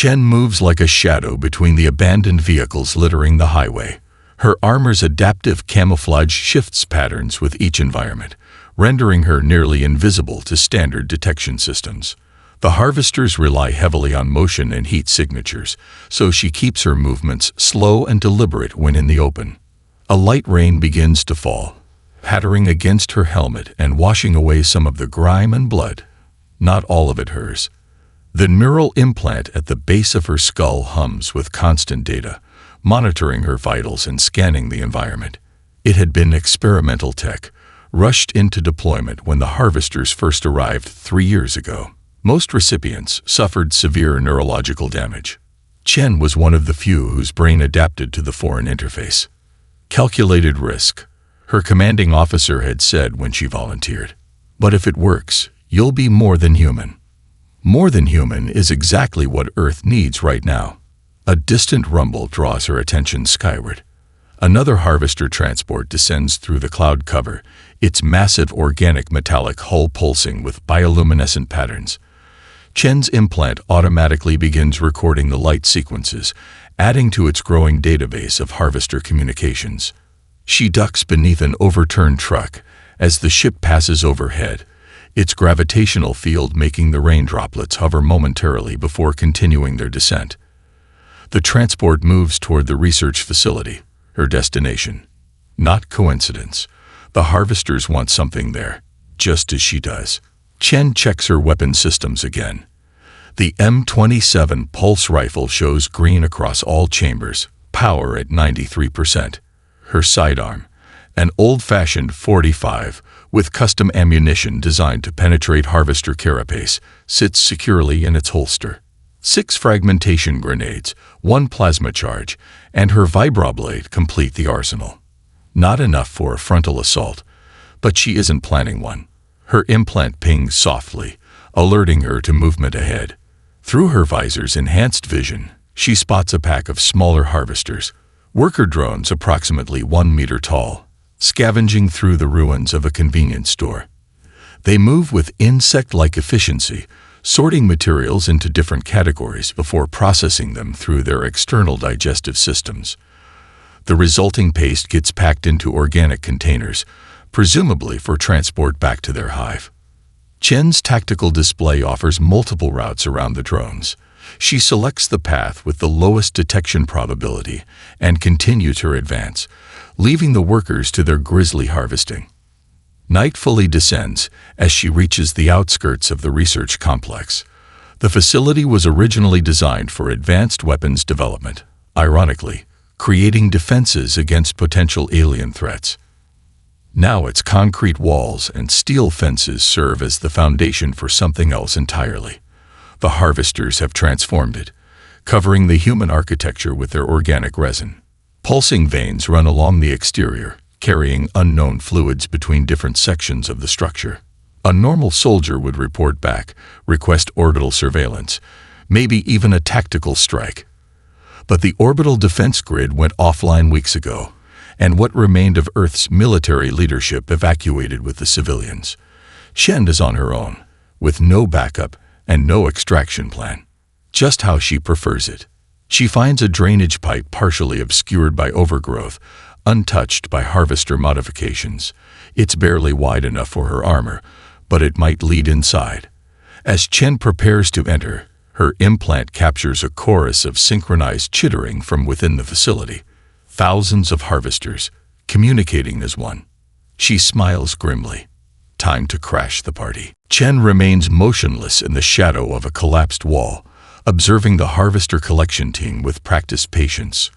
Chen moves like a shadow between the abandoned vehicles littering the highway. Her armor's adaptive camouflage shifts patterns with each environment, rendering her nearly invisible to standard detection systems. The harvesters rely heavily on motion and heat signatures, so she keeps her movements slow and deliberate when in the open. A light rain begins to fall, pattering against her helmet and washing away some of the grime and blood. Not all of it hers. The neural implant at the base of her skull hums with constant data, monitoring her vitals and scanning the environment. It had been experimental tech, rushed into deployment when the harvesters first arrived 3 years ago. Most recipients suffered severe neurological damage. Chen was one of the few whose brain adapted to the foreign interface. Calculated risk, her commanding officer had said when she volunteered. But if it works, you'll be more than human. More than human is exactly what Earth needs right now. A distant rumble draws her attention skyward. Another harvester transport descends through the cloud cover, its massive organic metallic hull pulsing with bioluminescent patterns. Chen's implant automatically begins recording the light sequences, adding to its growing database of harvester communications. She ducks beneath an overturned truck as the ship passes overhead, its gravitational field making the rain droplets hover momentarily before continuing their descent. The transport moves toward the research facility, her destination. Not coincidence. The harvesters want something there, just as she does. Chen checks her weapon systems again. The M27 pulse rifle shows green across all chambers, power at 93%. Her sidearm, an old-fashioned 45 with custom ammunition designed to penetrate harvester carapace, sits securely in its holster. 6 fragmentation grenades, 1 plasma charge, and her vibroblade complete the arsenal. Not enough for a frontal assault, but she isn't planning one. Her implant pings softly, alerting her to movement ahead. Through her visor's enhanced vision, she spots a pack of smaller harvesters, worker drones approximately 1 meter tall, scavenging through the ruins of a convenience store. They move with insect-like efficiency, sorting materials into different categories before processing them through their external digestive systems. The resulting paste gets packed into organic containers, presumably for transport back to their hive. Chen's tactical display offers multiple routes around the drones. She selects the path with the lowest detection probability and continues her advance, leaving the workers to their grisly harvesting. Night fully descends as she reaches the outskirts of the research complex. The facility was originally designed for advanced weapons development, ironically, creating defenses against potential alien threats. Now its concrete walls and steel fences serve as the foundation for something else entirely. The harvesters have transformed it, covering the human architecture with their organic resin. Pulsing veins run along the exterior, carrying unknown fluids between different sections of the structure. A normal soldier would report back, request orbital surveillance, maybe even a tactical strike. But the orbital defense grid went offline weeks ago, and what remained of Earth's military leadership evacuated with the civilians. Chen is on her own, with no backup and no extraction plan. Just how she prefers it. She finds a drainage pipe partially obscured by overgrowth, untouched by harvester modifications. It's barely wide enough for her armor, but it might lead inside. As Chen prepares to enter, her implant captures a chorus of synchronized chittering from within the facility. Thousands of harvesters, communicating as one. She smiles grimly. Time to crash the party. Chen remains motionless in the shadow of a collapsed wall, observing the harvester collection team with practiced patience.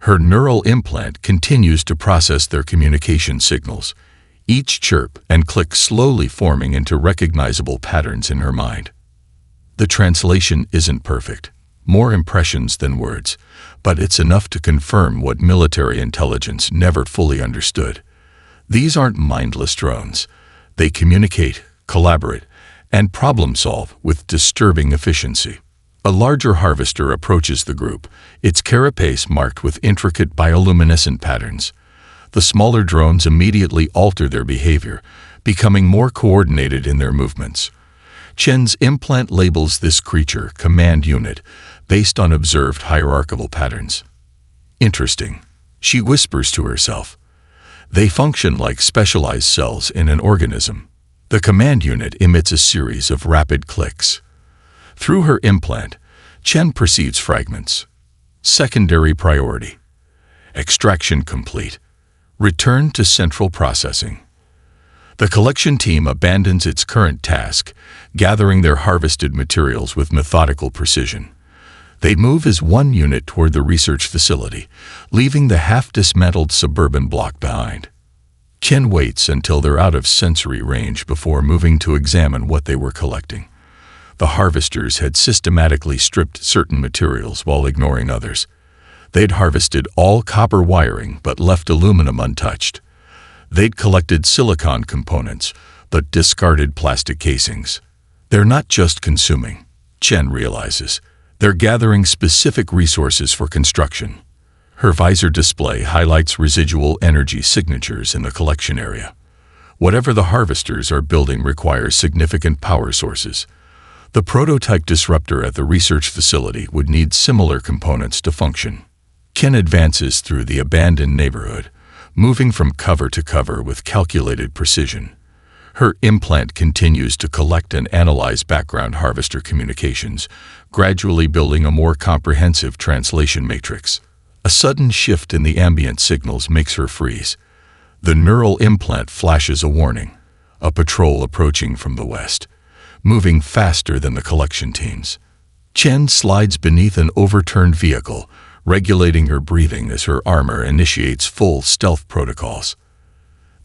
Her neural implant continues to process their communication signals, each chirp and click slowly forming into recognizable patterns in her mind. The translation isn't perfect, more impressions than words, but it's enough to confirm what military intelligence never fully understood. These aren't mindless drones. They communicate, collaborate, and problem-solve with disturbing efficiency. A larger harvester approaches the group, its carapace marked with intricate bioluminescent patterns. The smaller drones immediately alter their behavior, becoming more coordinated in their movements. Chen's implant labels this creature Command Unit, based on observed hierarchical patterns. Interesting, she whispers to herself. They function like specialized cells in an organism. The command unit emits a series of rapid clicks. Through her implant, Chen perceives fragments. Secondary priority. Extraction complete. Return to central processing. The collection team abandons its current task, gathering their harvested materials with methodical precision. They move as one unit toward the research facility, leaving the half-dismantled suburban block behind. Chen waits until they're out of sensory range before moving to examine what they were collecting. The harvesters had systematically stripped certain materials while ignoring others. They'd harvested all copper wiring but left aluminum untouched. They'd collected silicon components but discarded plastic casings. They're not just consuming, Chen realizes. They're gathering specific resources for construction. Her visor display highlights residual energy signatures in the collection area. Whatever the harvesters are building requires significant power sources. The prototype disruptor at the research facility would need similar components to function. Chen advances through the abandoned neighborhood, moving from cover to cover with calculated precision. Her implant continues to collect and analyze background harvester communications, gradually building a more comprehensive translation matrix. A sudden shift in the ambient signals makes her freeze. The neural implant flashes a warning, a patrol approaching from the west, moving faster than the collection teams. Chen slides beneath an overturned vehicle, regulating her breathing as her armor initiates full stealth protocols.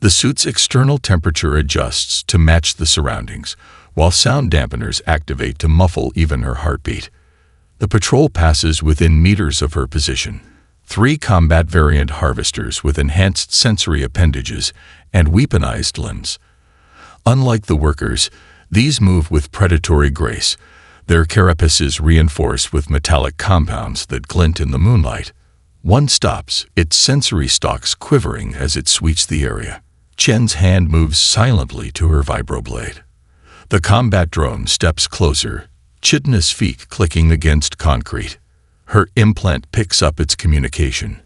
The suit's external temperature adjusts to match the surroundings, while sound dampeners activate to muffle even her heartbeat. The patrol passes within meters of her position. 3 combat variant harvesters with enhanced sensory appendages and weaponized limbs. Unlike the workers, these move with predatory grace, their carapaces reinforced with metallic compounds that glint in the moonlight. One stops, its sensory stalks quivering as it sweeps the area. Chen's hand moves silently to her vibroblade. The combat drone steps closer, chitinous feet clicking against concrete. Her implant picks up its communication.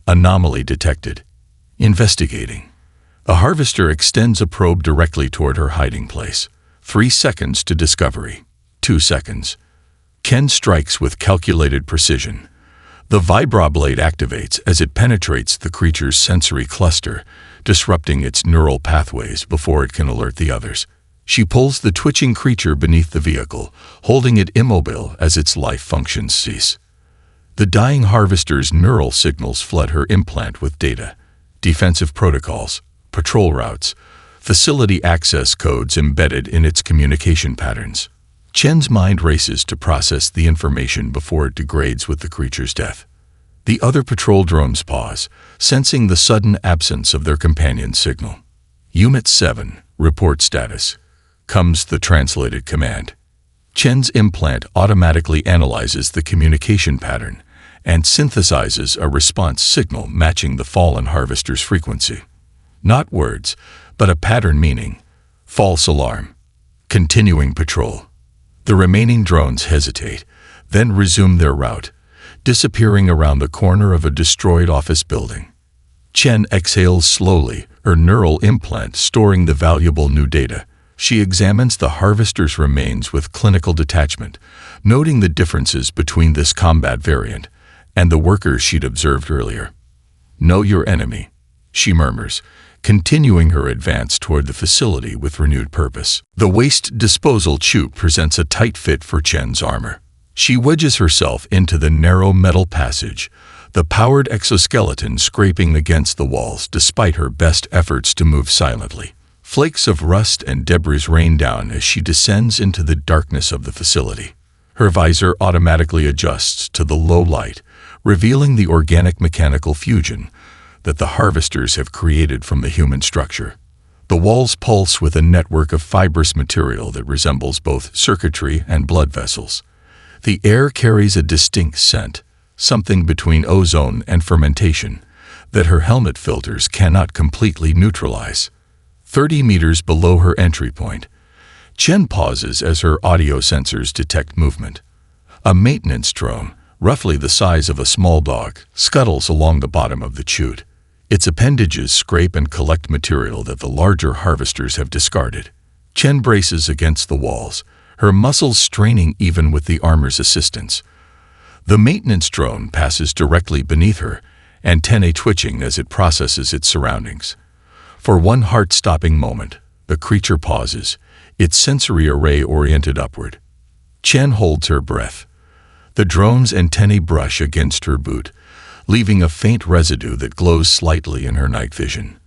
Anomaly detected. Investigating. A harvester extends a probe directly toward her hiding place. 3 seconds to discovery. 2 seconds. Chen strikes with calculated precision. The vibroblade activates as it penetrates the creature's sensory cluster, disrupting its neural pathways before it can alert the others. She pulls the twitching creature beneath the vehicle, holding it immobile as its life functions cease. The dying harvester's neural signals flood her implant with data, defensive protocols, patrol routes, facility access codes embedded in its communication patterns. Chen's mind races to process the information before it degrades with the creature's death. The other patrol drones pause, sensing the sudden absence of their companion's signal. Unit 7, report status. Comes the translated command. Chen's implant automatically analyzes the communication pattern and synthesizes a response signal matching the fallen harvester's frequency. Not words, but a pattern meaning. False alarm. Continuing patrol. The remaining drones hesitate, then resume their route, disappearing around the corner of a destroyed office building. Chen exhales slowly, her neural implant storing the valuable new data. She examines the harvester's remains with clinical detachment, noting the differences between this combat variant and the workers she'd observed earlier. Know your enemy, she murmurs, continuing her advance toward the facility with renewed purpose. The waste disposal chute presents a tight fit for Chen's armor. She wedges herself into the narrow metal passage, the powered exoskeleton scraping against the walls despite her best efforts to move silently. Flakes of rust and debris rain down as she descends into the darkness of the facility. Her visor automatically adjusts to the low light, revealing the organic mechanical fusion that the harvesters have created from the human structure. The walls pulse with a network of fibrous material that resembles both circuitry and blood vessels. The air carries a distinct scent, something between ozone and fermentation, that her helmet filters cannot completely neutralize. 30 meters below her entry point, Chen pauses as her audio sensors detect movement. A maintenance drone, roughly the size of a small dog, scuttles along the bottom of the chute. Its appendages scrape and collect material that the larger harvesters have discarded. Chen braces against the walls, her muscles straining even with the armor's assistance. The maintenance drone passes directly beneath her, antennae twitching as it processes its surroundings. For one heart-stopping moment, the creature pauses, its sensory array oriented upward. Chen holds her breath. The drone's antennae brush against her boot, leaving a faint residue that glows slightly in her night vision.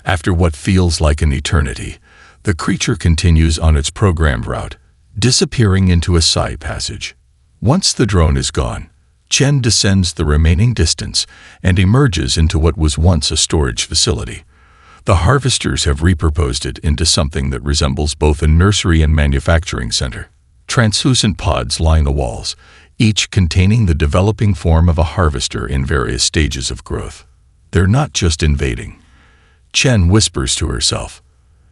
After what feels like an eternity, the creature continues on its programmed route, disappearing into a side passage. Once the drone is gone, Chen descends the remaining distance and emerges into what was once a storage facility. The harvesters have repurposed it into something that resembles both a nursery and manufacturing center. Translucent pods line the walls, each containing the developing form of a harvester in various stages of growth. They're not just invading. Chen whispers to herself.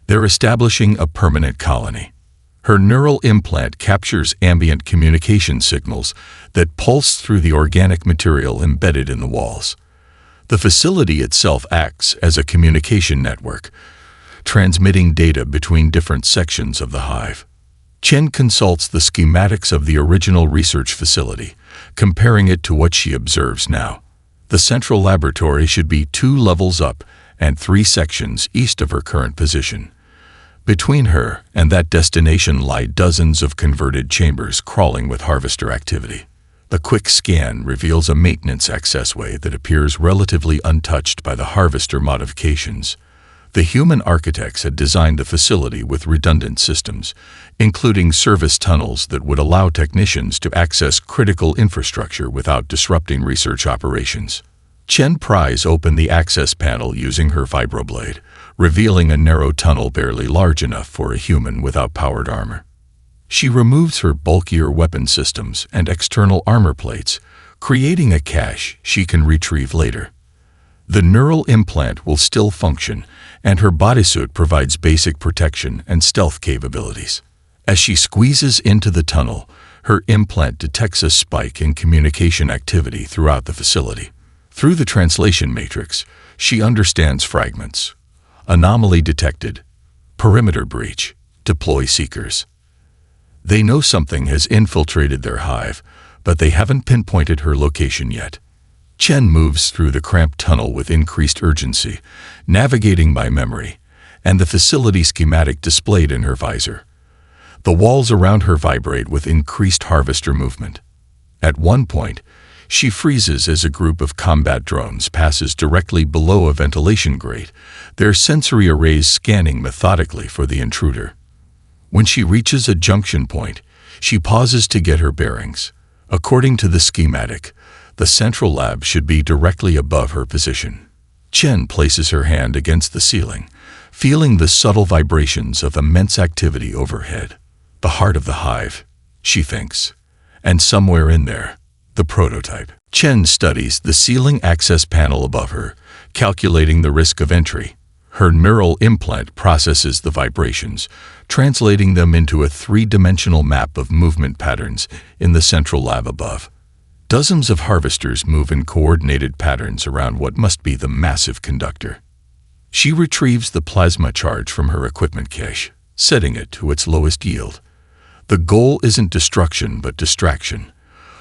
They're establishing a permanent colony. Her neural implant captures ambient communication signals that pulse through the organic material embedded in the walls. The facility itself acts as a communication network, transmitting data between different sections of the hive. Chen consults the schematics of the original research facility, comparing it to what she observes now. The central laboratory should be 2 levels up and 3 sections east of her current position. Between her and that destination lie dozens of converted chambers crawling with harvester activity. The quick scan reveals a maintenance accessway that appears relatively untouched by the harvester modifications. The human architects had designed the facility with redundant systems, including service tunnels that would allow technicians to access critical infrastructure without disrupting research operations. Chen pries open the access panel using her vibroblade, revealing a narrow tunnel barely large enough for a human without powered armor. She removes her bulkier weapon systems and external armor plates, creating a cache she can retrieve later. The neural implant will still function, and her bodysuit provides basic protection and stealth capabilities. As she squeezes into the tunnel, her implant detects a spike in communication activity throughout the facility. Through the translation matrix, she understands fragments. Anomaly detected. Perimeter breach. Deploy seekers. They know something has infiltrated their hive, but they haven't pinpointed her location yet. Chen moves through the cramped tunnel with increased urgency, navigating by memory, and the facility schematic displayed in her visor. The walls around her vibrate with increased harvester movement. At one point, she freezes as a group of combat drones passes directly below a ventilation grate, their sensory arrays scanning methodically for the intruder. When she reaches a junction point, she pauses to get her bearings. According to the schematic, the central lab should be directly above her position. Chen places her hand against the ceiling, feeling the subtle vibrations of immense activity overhead. The heart of the hive, she thinks. And somewhere in there, the prototype. Chen studies the ceiling access panel above her, calculating the risk of entry. Her neural implant processes the vibrations, translating them into a 3-dimensional map of movement patterns in the central lab above. Dozens of harvesters move in coordinated patterns around what must be the massive conductor. She retrieves the plasma charge from her equipment cache, setting it to its lowest yield. The goal isn't destruction but distraction.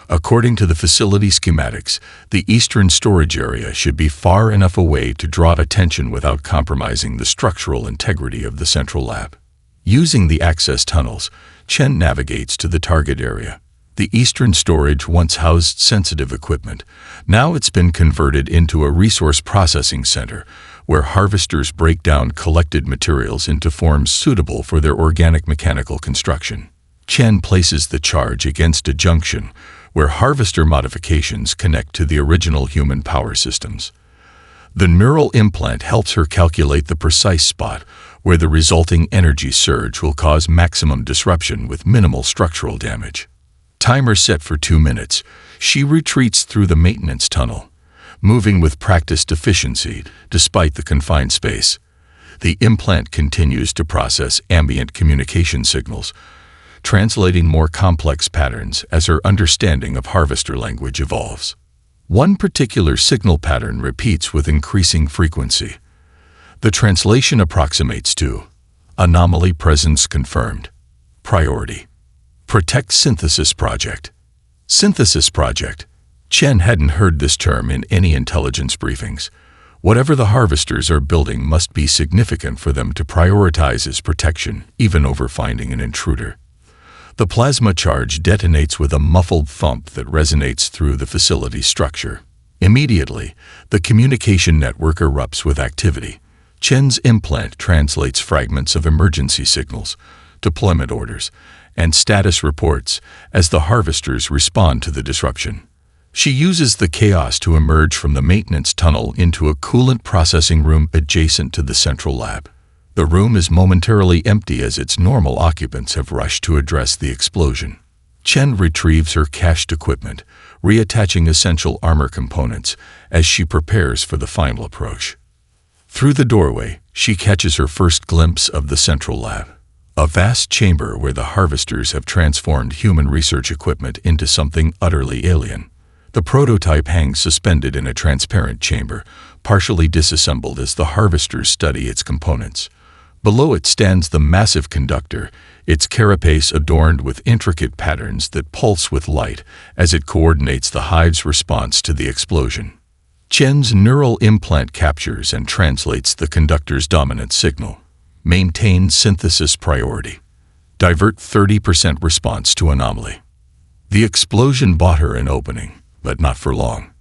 According to the facility schematics, the eastern storage area should be far enough away to draw attention without compromising the structural integrity of the central lab. Using the access tunnels, Chen navigates to the target area. The eastern storage once housed sensitive equipment. Now it's been converted into a resource processing center, where harvesters break down collected materials into forms suitable for their organic mechanical construction. Chen places the charge against a junction, where harvester modifications connect to the original human power systems. The neural implant helps her calculate the precise spot where the resulting energy surge will cause maximum disruption with minimal structural damage. Timer set for 2 minutes, she retreats through the maintenance tunnel, moving with practiced efficiency despite the confined space. The implant continues to process ambient communication signals, translating more complex patterns as her understanding of harvester language evolves. One particular signal pattern repeats with increasing frequency. The translation approximates to anomaly presence confirmed. Priority. Protect Synthesis Project. Synthesis Project. Chen hadn't heard this term in any intelligence briefings. Whatever the harvesters are building must be significant for them to prioritize its protection, even over finding an intruder. The plasma charge detonates with a muffled thump that resonates through the facility's structure. Immediately, the communication network erupts with activity. Chen's implant translates fragments of emergency signals, deployment orders, and status reports as the harvesters respond to the disruption. She uses the chaos to emerge from the maintenance tunnel into a coolant processing room adjacent to the central lab. The room is momentarily empty as its normal occupants have rushed to address the explosion. Chen retrieves her cached equipment, reattaching essential armor components as she prepares for the final approach. Through the doorway, she catches her first glimpse of the central lab, a vast chamber where the harvesters have transformed human research equipment into something utterly alien. The prototype hangs suspended in a transparent chamber, partially disassembled as the harvesters study its components. Below it stands the massive conductor, its carapace adorned with intricate patterns that pulse with light as it coordinates the hive's response to the explosion. Chen's neural implant captures and translates the conductor's dominant signal. Maintain synthesis priority. Divert 30% response to anomaly. The explosion bought her an opening, but not for long.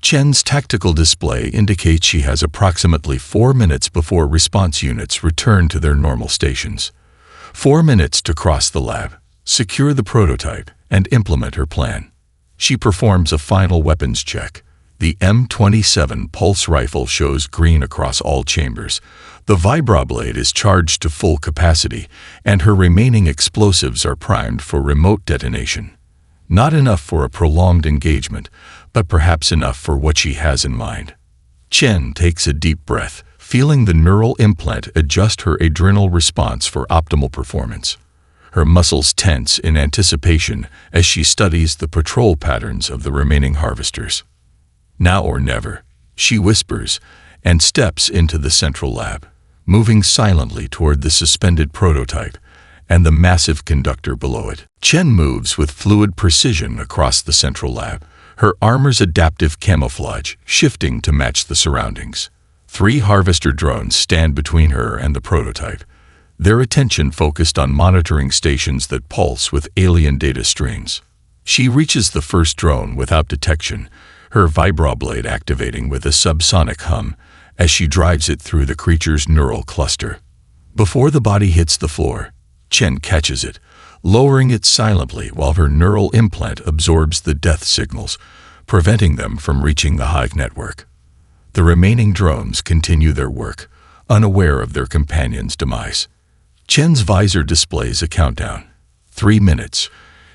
Chen's tactical display indicates she has approximately 4 minutes before response units return to their normal stations. 4 minutes to cross the lab, secure the prototype, and implement her plan. She performs a final weapons check. The M27 pulse rifle shows green across all chambers. The vibroblade is charged to full capacity, and her remaining explosives are primed for remote detonation. Not enough for a prolonged engagement, but perhaps enough for what she has in mind. Chen takes a deep breath, feeling the neural implant adjust her adrenal response for optimal performance. Her muscles tense in anticipation as she studies the patrol patterns of the remaining harvesters. Now or never, she whispers and steps into the central lab, moving silently toward the suspended prototype and the massive conductor below it. Chen moves with fluid precision across the central lab, her armor's adaptive camouflage shifting to match the surroundings. 3 harvester drones stand between her and the prototype, their attention focused on monitoring stations that pulse with alien data streams. She reaches the first drone without detection, her vibroblade activating with a subsonic hum as she drives it through the creature's neural cluster. Before the body hits the floor, Chen catches it, lowering it silently while her neural implant absorbs the death signals, preventing them from reaching the hive network. The remaining drones continue their work, unaware of their companion's demise. Chen's visor displays a countdown. 3 minutes,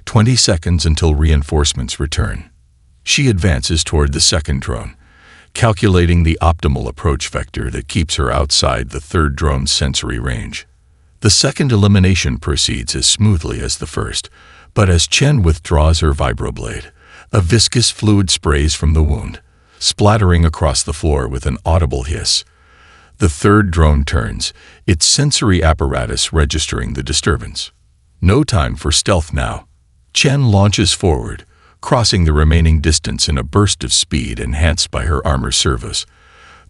20 seconds until reinforcements return. She advances toward the second drone, calculating the optimal approach vector that keeps her outside the third drone's sensory range. The second elimination proceeds as smoothly as the first, but as Chen withdraws her vibroblade, a viscous fluid sprays from the wound, splattering across the floor with an audible hiss. The third drone turns, its sensory apparatus registering the disturbance. No time for stealth now. Chen launches forward, crossing the remaining distance in a burst of speed enhanced by her armor servos.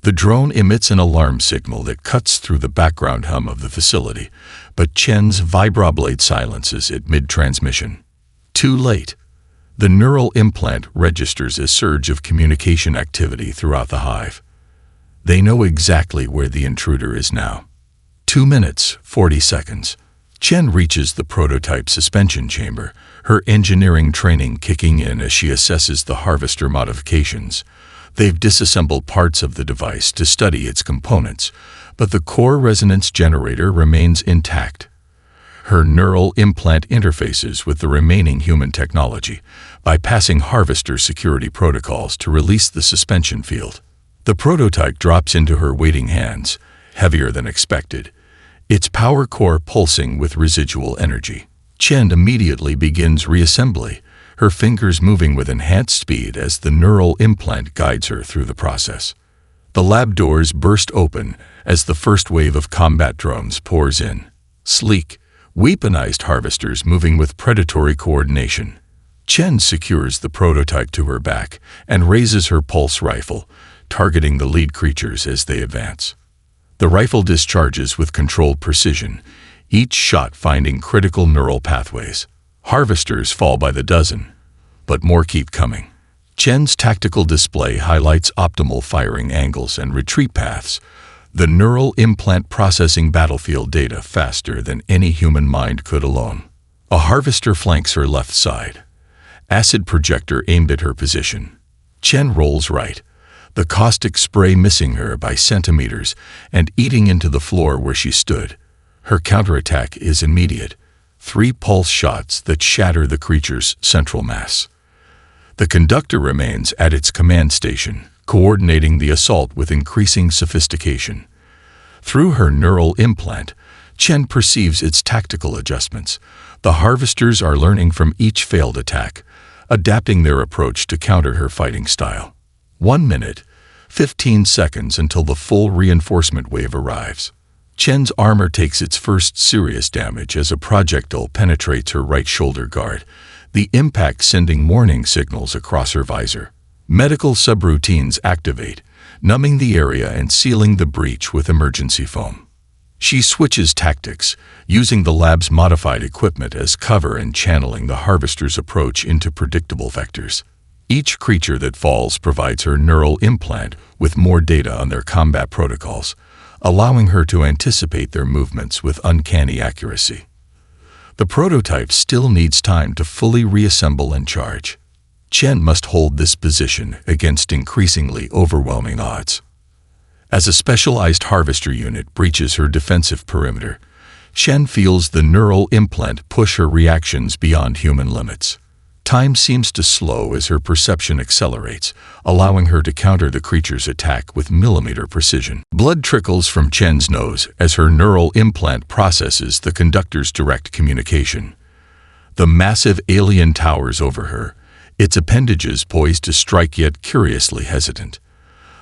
The drone emits an alarm signal that cuts through the background hum of the facility, but Chen's vibroblade silences it mid-transmission. Too late. The neural implant registers a surge of communication activity throughout the hive. They know exactly where the intruder is now. 2 minutes, 40 seconds. Chen reaches the prototype suspension chamber, her engineering training kicking in as she assesses the harvester modifications. They've disassembled parts of the device to study its components, but the core resonance generator remains intact. Her neural implant interfaces with the remaining human technology, bypassing harvester security protocols to release the suspension field. The prototype drops into her waiting hands, heavier than expected, its power core pulsing with residual energy. Chen immediately begins reassembly, her fingers moving with enhanced speed as the neural implant guides her through the process. The lab doors burst open as the first wave of combat drones pours in. Sleek, weaponized harvesters moving with predatory coordination. Chen secures the prototype to her back and raises her pulse rifle, targeting the lead creatures as they advance. The rifle discharges with controlled precision, each shot finding critical neural pathways. Harvesters fall by the dozen, but more keep coming. Chen's tactical display highlights optimal firing angles and retreat paths, the neural implant processing battlefield data faster than any human mind could alone. A harvester flanks her left side, acid projector aimed at her position. Chen rolls right, the caustic spray missing her by centimeters and eating into the floor where she stood. Her counterattack is immediate, 3 pulse shots that shatter the creature's central mass. The conductor remains at its command station, coordinating the assault with increasing sophistication. Through her neural implant, Chen perceives its tactical adjustments. The harvesters are learning from each failed attack, adapting their approach to counter her fighting style. 1 minute, 15 seconds until the full reinforcement wave arrives. Chen's armor takes its first serious damage as a projectile penetrates her right shoulder guard, the impact sending warning signals across her visor. Medical subroutines activate, numbing the area and sealing the breach with emergency foam. She switches tactics, using the lab's modified equipment as cover and channeling the harvester's approach into predictable vectors. Each creature that falls provides her neural implant with more data on their combat protocols, allowing her to anticipate their movements with uncanny accuracy. The prototype still needs time to fully reassemble and charge. Chen must hold this position against increasingly overwhelming odds. As a specialized harvester unit breaches her defensive perimeter, Chen feels the neural implant push her reactions beyond human limits. Time seems to slow as her perception accelerates, allowing her to counter the creature's attack with millimeter precision. Blood trickles from Chen's nose as her neural implant processes the conductor's direct communication. The massive alien towers over her, its appendages poised to strike yet curiously hesitant.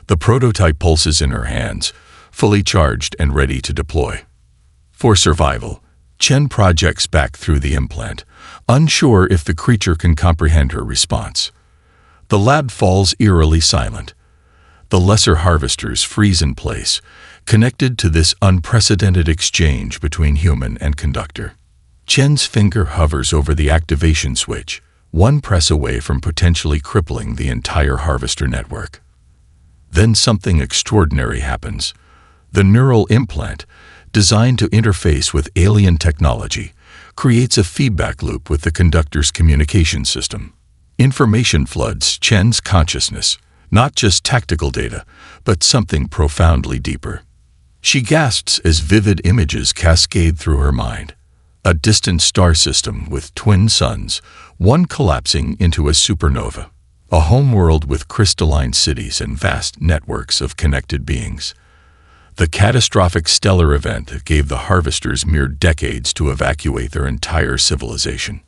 The prototype pulses in her hands, fully charged and ready to deploy. For survival, Chen projects back through the implant, unsure if the creature can comprehend her response. The lab falls eerily silent. The lesser harvesters freeze in place, connected to this unprecedented exchange between human and conductor. Chen's finger hovers over the activation switch, one press away from potentially crippling the entire harvester network. Then something extraordinary happens. The neural implant, designed to interface with alien technology, creates a feedback loop with the conductor's communication system. Information floods Chen's consciousness, not just tactical data, but something profoundly deeper. She gasps as vivid images cascade through her mind. A distant star system with twin suns, one collapsing into a supernova. A homeworld with crystalline cities and vast networks of connected beings. The catastrophic stellar event that gave the harvesters mere decades to evacuate their entire civilization.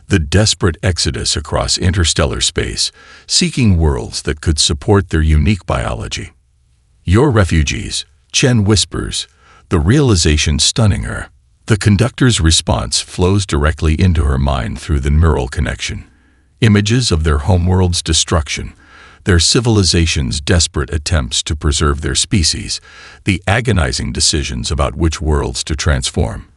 The desperate exodus across interstellar space, seeking worlds that could support their unique biology. "You're refugees," Chen whispers, the realization stunning her. The conductor's response flows directly into her mind through the neural connection. Images of their homeworld's destruction, their civilization's desperate attempts to preserve their species, the agonizing decisions about which worlds to transform.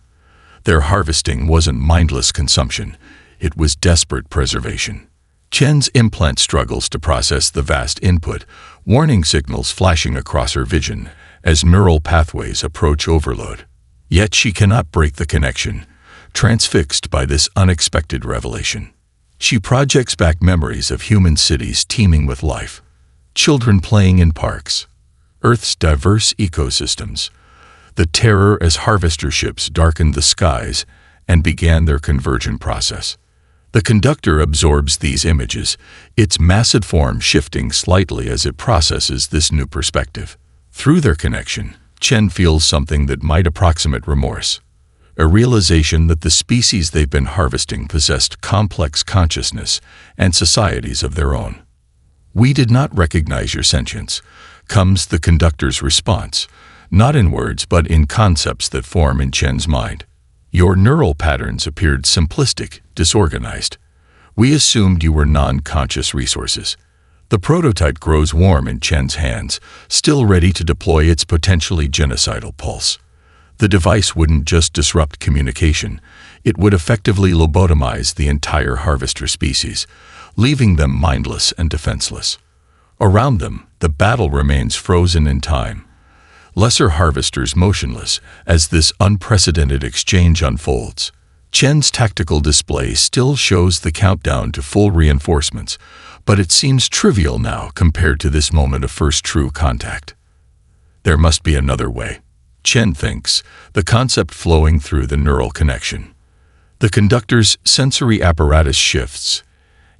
Their harvesting wasn't mindless consumption, it was desperate preservation. Chen's implant struggles to process the vast input, warning signals flashing across her vision as neural pathways approach overload. Yet she cannot break the connection, transfixed by this unexpected revelation. She projects back memories of human cities teeming with life, children playing in parks, Earth's diverse ecosystems, the terror as harvester ships darkened the skies and began their convergent process. The conductor absorbs these images, its massive form shifting slightly as it processes this new perspective. Through their connection, Chen feels something that might approximate remorse. a realization that the species they've been harvesting possessed complex consciousness and societies of their own. "We did not recognize your sentience," comes the conductor's response, not in words but in concepts that form in Chen's mind. "Your neural patterns appeared simplistic, disorganized. We assumed you were non-conscious resources." The prototype grows warm in Chen's hands, still ready to deploy its potentially genocidal pulse. The device wouldn't just disrupt communication, it would effectively lobotomize the entire harvester species, leaving them mindless and defenseless. Around them, the battle remains frozen in time. Lesser harvesters motionless as this unprecedented exchange unfolds. Chen's tactical display still shows the countdown to full reinforcements, but it seems trivial now compared to this moment of first true contact. There must be another way, Chen thinks, the concept flowing through the neural connection. The conductor's sensory apparatus shifts,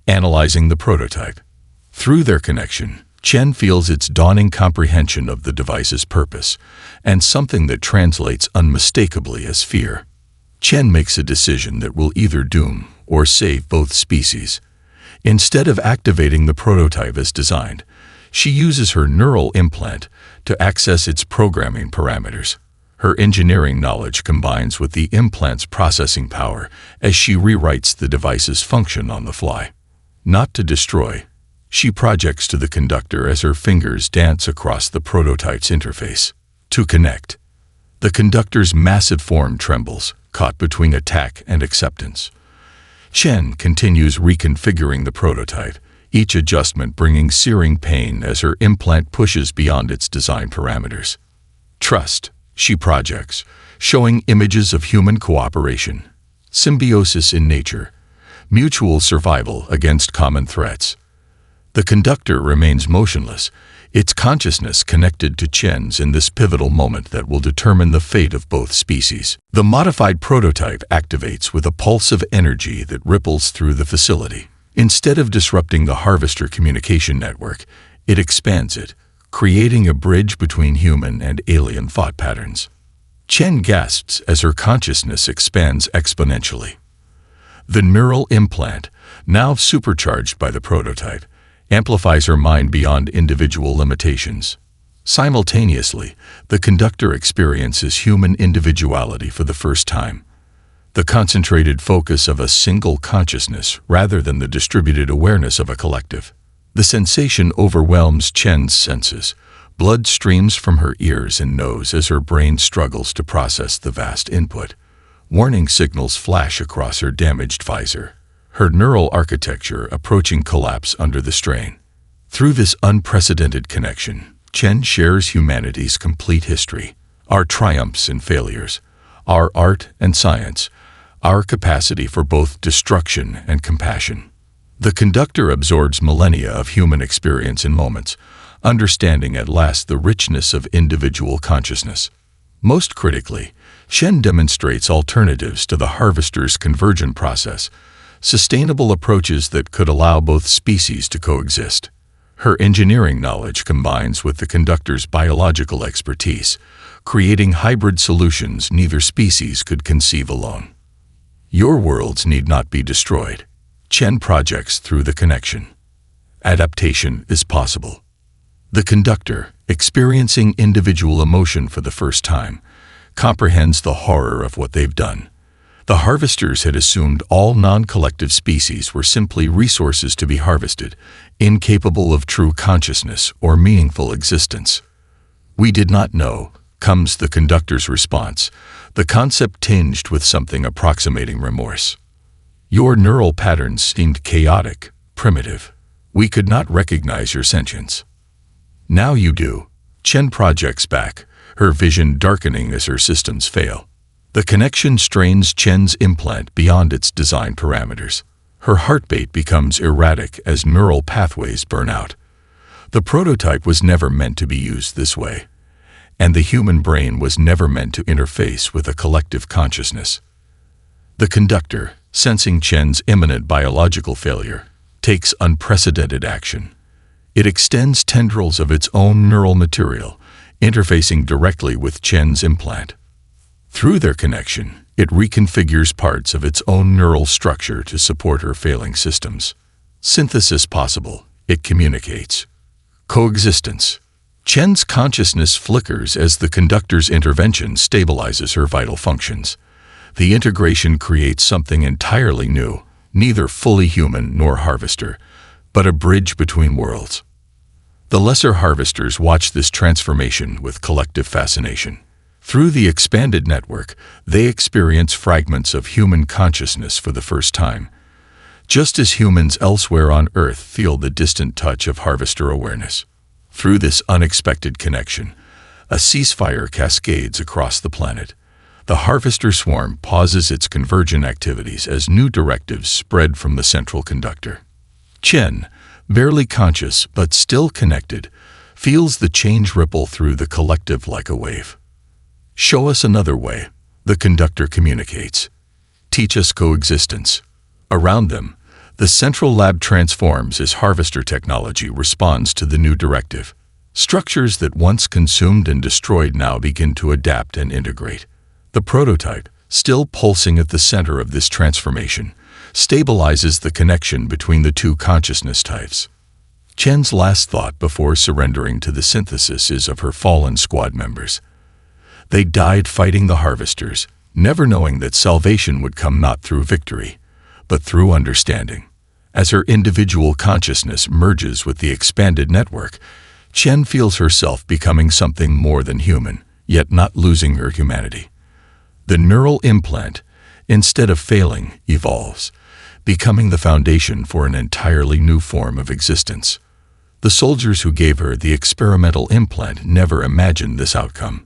analyzing the prototype. Through their connection, Chen feels its dawning comprehension of the device's purpose, and something that translates unmistakably as fear. Chen makes a decision that will either doom or save both species. Instead of activating the prototype as designed, she uses her neural implant to access its programming parameters. Her engineering knowledge combines with the implant's processing power as she rewrites the device's function on the fly. Not to destroy, she projects to the conductor as her fingers dance across the prototype's interface. To connect. The conductor's massive form trembles, caught between attack and acceptance. Chen continues reconfiguring the prototype, each adjustment bringing searing pain as her implant pushes beyond its design parameters. Trust, she projects, showing images of human cooperation, symbiosis in nature, mutual survival against common threats. The conductor remains motionless, its consciousness connected to Chen's in this pivotal moment that will determine the fate of both species. The modified prototype activates with a pulse of energy that ripples through the facility. Instead of disrupting the harvester communication network, it expands it, creating a bridge between human and alien thought patterns. Chen gasps as her consciousness expands exponentially. The neural implant, now supercharged by the prototype, amplifies her mind beyond individual limitations. Simultaneously, the conductor experiences human individuality for the first time. The concentrated focus of a single consciousness rather than the distributed awareness of a collective. The sensation overwhelms Chen's senses. Blood streams from her ears and nose as her brain struggles to process the vast input. Warning signals flash across her damaged visor, her neural architecture approaching collapse under the strain. Through this unprecedented connection, Chen shares humanity's complete history, our triumphs and failures, our art and science, our capacity for both destruction and compassion. The conductor absorbs millennia of human experience in moments, understanding at last the richness of individual consciousness. Most critically, Chen demonstrates alternatives to the harvester's convergent process, sustainable approaches that could allow both species to coexist. Her engineering knowledge combines with the conductor's biological expertise, creating hybrid solutions neither species could conceive alone. Your worlds need not be destroyed. Chen projects through the connection. Adaptation is possible. The conductor, experiencing individual emotion for the first time, comprehends the horror of what they've done. The harvesters had assumed all non-collective species were simply resources to be harvested, incapable of true consciousness or meaningful existence. "We did not know," comes the conductor's response, the concept tinged with something approximating remorse. "Your neural patterns seemed chaotic, primitive. We could not recognize your sentience. Now you do." Chen projects back, her vision darkening as her systems fail. The connection strains Chen's implant beyond its design parameters. Her heartbeat becomes erratic as neural pathways burn out. The prototype was never meant to be used this way, and the human brain was never meant to interface with a collective consciousness. The conductor, sensing Chen's imminent biological failure, takes unprecedented action. It extends tendrils of its own neural material, interfacing directly with Chen's implant. Through their connection, It reconfigures parts of its own neural structure to support her failing systems. Synthesis possible. It communicates. Coexistence. Chen's consciousness flickers as the conductor's intervention stabilizes her vital functions. The integration creates something entirely new, neither fully human nor harvester, but a bridge between worlds. The lesser harvesters watch this transformation with collective fascination. Through the expanded network, they experience fragments of human consciousness for the first time, just as humans elsewhere on Earth feel the distant touch of harvester awareness. Through this unexpected connection, a ceasefire cascades across the planet. The harvester swarm pauses its convergent activities as new directives spread from the central conductor. Chen, barely conscious but still connected, feels the change ripple through the collective like a wave. Show us another way, the conductor communicates. Teach us coexistence. Around them, the central lab transforms as harvester technology responds to the new directive. Structures that once consumed and destroyed now begin to adapt and integrate. The prototype, still pulsing at the center of this transformation, stabilizes the connection between the two consciousness types. Chen's last thought before surrendering to the synthesis is of her fallen squad members. They died fighting the harvesters, never knowing that salvation would come not through victory, but through understanding. As her individual consciousness merges with the expanded network, Chen feels herself becoming something more than human, yet not losing her humanity. The neural implant, instead of failing, evolves, becoming the foundation for an entirely new form of existence. The soldiers who gave her the experimental implant never imagined this outcome.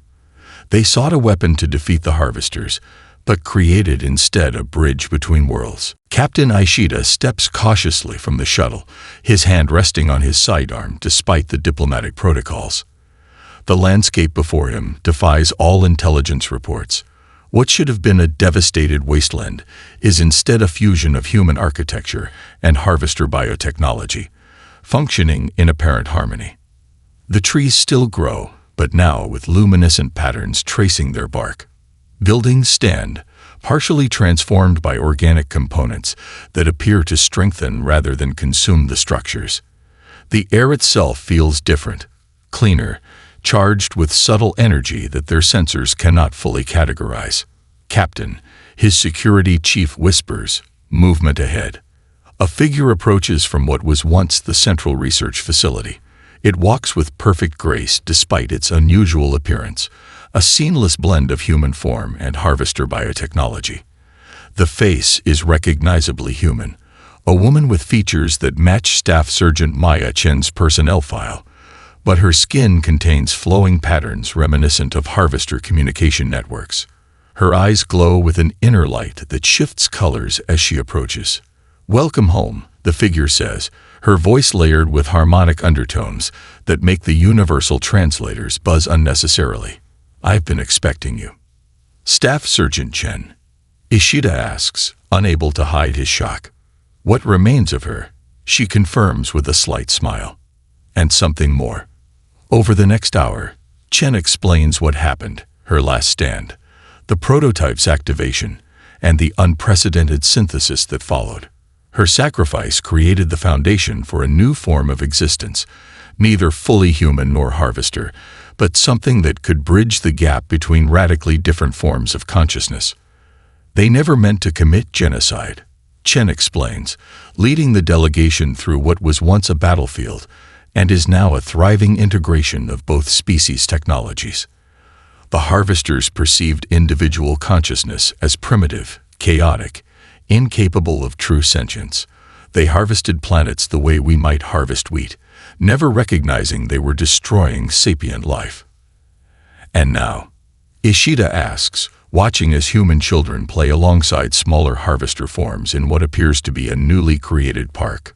They sought a weapon to defeat the harvesters, but created instead a bridge between worlds. Captain Ishida steps cautiously from the shuttle, his hand resting on his sidearm despite the diplomatic protocols. The landscape before him defies all intelligence reports. What should have been a devastated wasteland is instead a fusion of human architecture and harvester biotechnology, functioning in apparent harmony. The trees still grow, but now with luminescent patterns tracing their bark. Buildings stand, partially transformed by organic components that appear to strengthen rather than consume the structures. The air itself feels different, cleaner, charged with subtle energy that their sensors cannot fully categorize. Captain, his security chief whispers, "Movement ahead." A figure approaches from what was once the central research facility. It walks with perfect grace despite its unusual appearance, a seamless blend of human form and harvester biotechnology. The face is recognizably human, a woman with features that match Staff Sergeant Maya Chen's personnel file, but her skin contains flowing patterns reminiscent of harvester communication networks. Her eyes glow with an inner light that shifts colors as she approaches. "Welcome home," the figure says, her voice layered with harmonic undertones that make the universal translators buzz unnecessarily. "I've been expecting you." Staff Sergeant Chen, Ishida asks, unable to hide his shock. What remains of her? She confirms with a slight smile. And something more. Over the next hour, Chen explains what happened, her last stand, the prototype's activation, and the unprecedented synthesis that followed. Her sacrifice created the foundation for a new form of existence, neither fully human nor harvester, but something that could bridge the gap between radically different forms of consciousness. They never meant to commit genocide, Chen explains, leading the delegation through what was once a battlefield and is now a thriving integration of both species' technologies. The harvesters perceived individual consciousness as primitive, chaotic, incapable of true sentience. They harvested planets the way we might harvest wheat, never recognizing they were destroying sapient life. And now, Ishida asks, watching as human children play alongside smaller harvester forms in what appears to be a newly created park.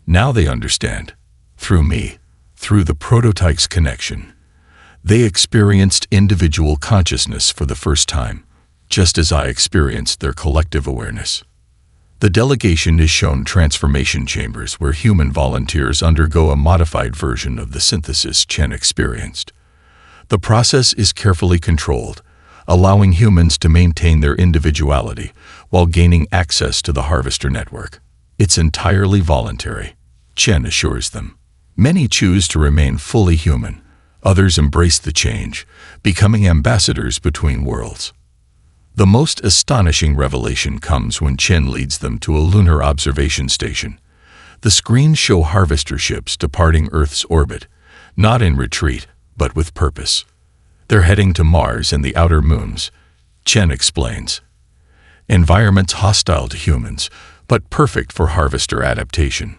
Now they understand. Through me, through the prototype's connection, they experienced individual consciousness for the first time, just as I experienced their collective awareness. The delegation is shown transformation chambers where human volunteers undergo a modified version of the synthesis Chen experienced. The process is carefully controlled, allowing humans to maintain their individuality while gaining access to the Harvester network. It's entirely voluntary, Chen assures them. Many choose to remain fully human. Others embrace the change, becoming ambassadors between worlds. The most astonishing revelation comes when Chen leads them to a lunar observation station. The screens show harvester ships departing Earth's orbit, not in retreat, but with purpose. They're heading to Mars and the outer moons, Chen explains. Environments hostile to humans, but perfect for harvester adaptation.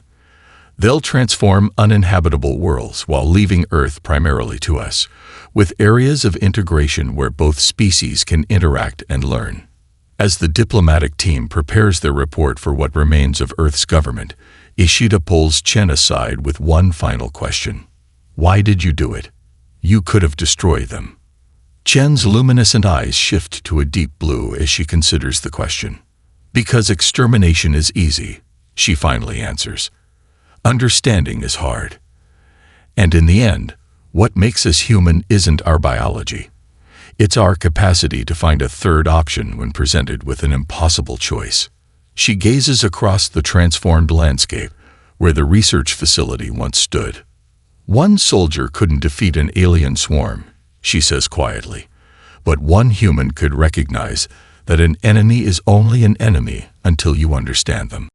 They'll transform uninhabitable worlds while leaving Earth primarily to us, with areas of integration where both species can interact and learn. As the diplomatic team prepares their report for what remains of Earth's government, Ishida pulls Chen aside with one final question. Why did you do it? You could have destroyed them. Chen's luminescent eyes shift to a deep blue as she considers the question. Because extermination is easy, she finally answers. Understanding is hard. And in the end, what makes us human isn't our biology. It's our capacity to find a third option when presented with an impossible choice. She gazes across the transformed landscape where the research facility once stood. One soldier couldn't defeat an alien swarm, she says quietly, but one human could recognize that an enemy is only an enemy until you understand them.